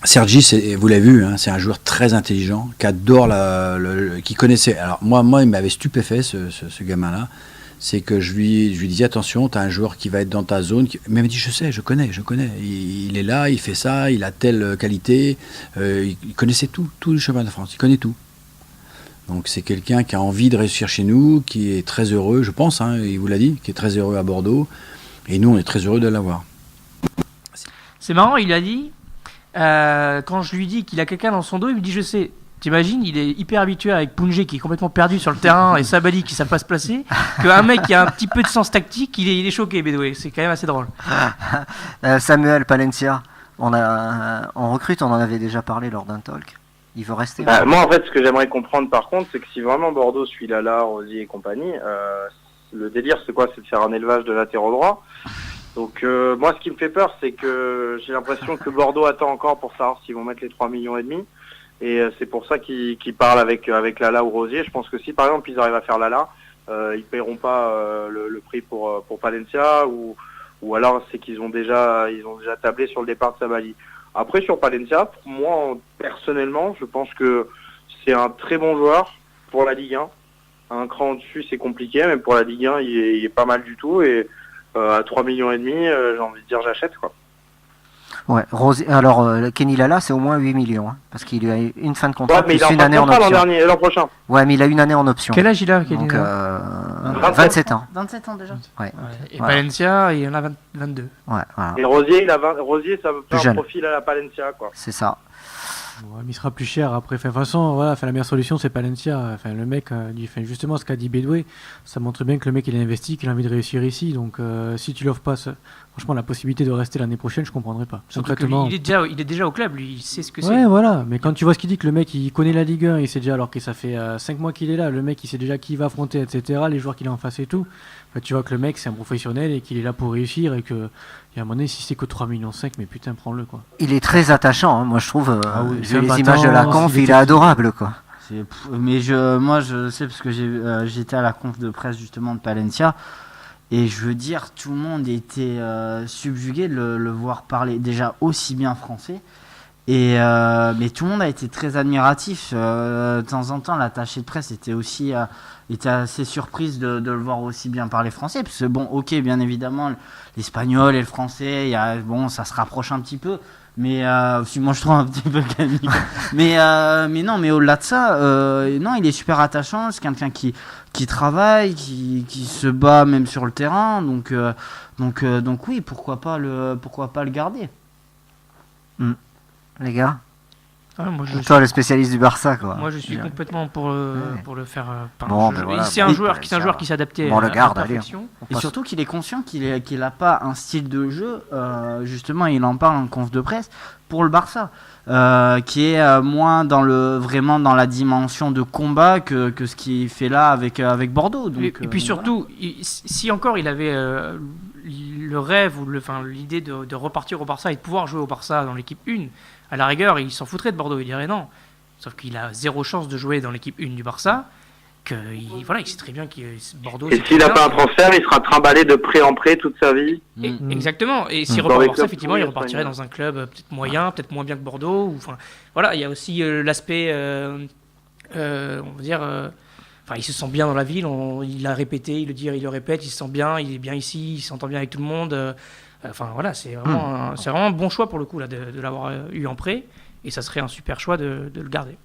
Sergi, vous l'avez vu, hein, c'est un joueur très intelligent, qui adore qui connaissait. Alors moi, il m'avait stupéfait ce gamin-là. C'est que je lui disais attention, tu as un joueur qui va être dans ta zone. Mais il m'a dit je connais. Il est là, il fait ça, il a telle qualité. Il connaissait tout le championnat de France, il connaît tout. Donc c'est quelqu'un qui a envie de réussir chez nous, qui est très heureux, je pense, hein, il vous l'a dit, qui est très heureux à Bordeaux. Et nous, on est très heureux de l'avoir. C'est marrant, il a dit, quand je lui dis qu'il a quelqu'un dans son dos, il me dit je sais. T'imagines, il est hyper habitué avec Poungé qui est complètement perdu sur le terrain et Sabali qui ne savent pas se placer, qu'un mec qui a un petit peu de sens tactique, il est choqué, Bédoué. C'est quand même assez drôle. Samuel Palencia, on recrute, on en avait déjà parlé lors d'un talk. Il veut rester. Moi, en fait, ce que j'aimerais comprendre, par contre, c'est que si vraiment Bordeaux suit Lala, Rosier et compagnie, le délire, c'est quoi? C'est de faire un élevage de latéraux droits. Donc, moi, ce qui me fait peur, c'est que j'ai l'impression que Bordeaux attend encore pour savoir s'ils vont mettre les 3,5 millions. Et c'est pour ça qu'ils parlent avec Lala ou Rosier. Je pense que si, par exemple, ils arrivent à faire Lala, ils paieront pas le prix pour Palencia, ou alors c'est qu'ils ont déjà tablé sur le départ de Sabali. Après, sur Palencia, pour moi, personnellement, je pense que c'est un très bon joueur pour la Ligue 1. Un cran au-dessus, c'est compliqué, mais pour la Ligue 1, il est pas mal du tout. Et à 3,5 millions, j'ai envie de dire j'achète, quoi. Ouais, alors Kenny Lala, c'est au moins 8 millions, hein, parce qu'il a une fin de contrat, mais plus une année en option. L'an prochain. Ouais, mais il a une année en option. Quel âge il a, Donc, 27 ans. 27 ans déjà. Ouais. Et voilà. Palencia, il en a 22. Ouais, voilà. Et Rosier, Rosier, ça veut faire un profil à la Palencia, quoi. C'est ça. Ouais, mais il sera plus cher après. De toute façon, voilà, la meilleure solution, c'est Palencia. Le mec, justement, ce qu'a dit Bédoué, ça montre bien que le mec, il a investi, qu'il a envie de réussir ici. Donc, si tu l'offres pas, franchement, la possibilité de rester l'année prochaine, je comprendrais pas. Concrètement, il est déjà au club, lui, il sait ce que c'est. Ouais, voilà. Mais quand tu vois ce qu'il dit, que le mec, il connaît la Ligue 1, il sait déjà, alors que ça fait 5 mois qu'il est là, le mec, il sait déjà qui il va affronter, etc., les joueurs qu'il a en face et tout. Tu vois que le mec, c'est un professionnel et qu'il est là pour réussir et que. Et à un moment donné, si c'est que 3,5 millions, mais putain, prends-le, quoi. Il est très attachant, hein. Moi je trouve, oui, vu les images de la conf, il est adorable, quoi. Mais moi je sais parce que j'étais à la conf de presse justement de Palencia et je veux dire, tout le monde était subjugué de le voir parler déjà aussi bien français. Mais tout le monde a été très admiratif. De temps en temps, l'attaché de presse était assez surprise de le voir aussi bien parler français. Parce que bon, ok, bien évidemment, l'espagnol et le français, ça se rapproche un petit peu. Mais moi je trouve un petit peu canique. mais au-delà de ça, non, il est super attachant. C'est quelqu'un qui travaille, qui se bat même sur le terrain. Donc oui, pourquoi pas le garder. Les gars, toi le spécialiste du Barça, quoi. Moi je suis complètement pour le faire. C'est un joueur qui s'adaptait à la perfection. Et surtout qu'il est conscient qu'il n'a pas un style de jeu, justement il en parle en conf de presse, pour le Barça, qui est moins vraiment dans la dimension de combat que ce qu'il fait là avec Bordeaux. Donc, et puis surtout, si encore il avait le rêve ou l'idée de repartir au Barça et de pouvoir jouer au Barça dans l'équipe 1, à la rigueur, il s'en foutrait de Bordeaux, il dirait non. Sauf qu'il a zéro chance de jouer dans l'équipe 1 du Barça, il sait très bien que Bordeaux... Et s'il n'a pas un transfert, il sera trimballé de prêt en prêt toute sa vie. Exactement, et s'il repart au Barça, effectivement, il repartirait dans un club peut-être moyen, peut-être moins bien que Bordeaux. Il y a aussi l'aspect, on va dire... il se sent bien dans la ville, il l'a répété, il le répète, il se sent bien, il est bien ici, il s'entend bien avec tout le monde... c'est vraiment un bon choix pour le coup là, de l'avoir eu en prêt, et ça serait un super choix de le garder.